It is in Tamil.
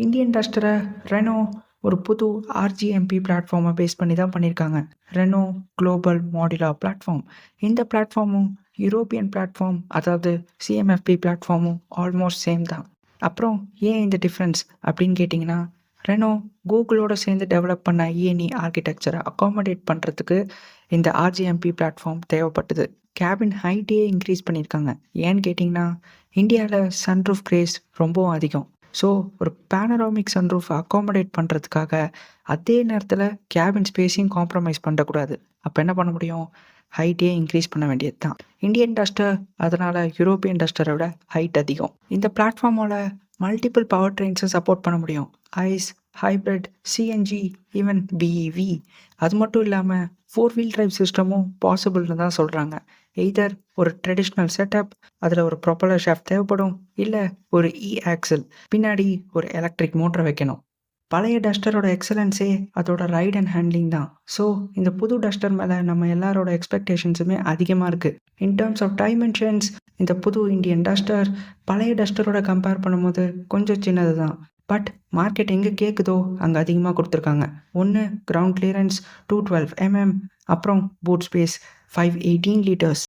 இந்தியன் டஸ்டரை ரெனோ ஒரு புது ஆர்ஜிஎம்பி பிளாட்ஃபார்மை பேஸ் பண்ணி தான் பண்ணியிருக்காங்க. Reno global modular platform. இந்த பிளாட்ஃபார்மும் யூரோப்பியன் பிளாட்ஃபார்ம், அதாவது சிஎம்எஃப்பி பிளாட்ஃபார்மும் ஆல்மோஸ்ட் சேம் தான். அப்புறம் ஏன் இந்த டிஃப்ரென்ஸ் அப்படின்னு கேட்டிங்கன்னா, ரெனோ கூகுளோட சேர்ந்து டெவலப் பண்ண இஎன்இ ஆர்கிடெக்சரை அகாமடேட் பண்ணுறதுக்கு இந்த ஆர்ஜிஎம்பி பிளாட்ஃபார்ம் தேவைப்பட்டது. கேபின் ஹைட்டே இன்க்ரீஸ் பண்ணியிருக்காங்க. ஏன்னு கேட்டிங்கன்னா, இந்தியாவில் சன்ரூஃப் கிரேஸ் ரொம்பவும் அதிகம். ஸோ ஒரு பேனராமிக் சன்ரூஃப் அகாமடேட் பண்ணுறதுக்காக அதே நேரத்தில் கேபின் ஸ்பேஸையும் காம்ப்ரமைஸ் பண்ணக்கூடாது. அப்போ என்ன பண்ண முடியும்? ஹைட்டே இன்க்ரீஸ் பண்ண வேண்டியது தான். இந்தியன் டஸ்டர் அதனால் யூரோப்பியன் டஸ்டரை விட ஹைட் அதிகம். இந்த பிளாட்ஃபார்மோட மல்டிபிள் பவர் ட்ரெயின்ஸை சப்போர்ட் பண்ண முடியும். ICE, hybrid, CNG, even BEV. அது மட்டும் இல்லாமல் 4-wheel டிரைவ் சிஸ்டமும் பாசிபிள்னு தான் சொல்கிறாங்க. எய்தர் ஒரு ட்ரெடிஷ்னல் செட்டப், அதில் ஒரு ப்ரொப்பலர் ஷாஃப்ட் தேவைப்படும், இல்லை ஒரு ஆக்சல், பின்னாடி ஒரு எலக்ட்ரிக் மோட்டரை வைக்கணும். பழைய டஸ்டரோட எக்ஸலன்ஸே அதோட ரைட் அண்ட் ஹேண்ட்லிங் தான். ஸோ இந்த புது டஸ்டர் மேலே நம்ம எல்லாரோட எக்ஸ்பெக்டேஷன்ஸுமே அதிகமாக இருக்குது. இன் டர்ம்ஸ் ஆஃப் டைமென்ஷன்ஸ் இந்த புது இந்தியன் டஸ்டர் பழைய டஸ்டரோட கம்பேர் பண்ணும்போது கொஞ்சம் சின்னது தான். பட் மார்க்கெட் எங்கே கேட்குதோ அங்கே அதிகமாக கொடுத்துருக்காங்க. ஒன்று கிரவுண்ட் கிளியரன்ஸ் 212 mm, அப்புறம் பூட் ஸ்பேஸ் 518 liters.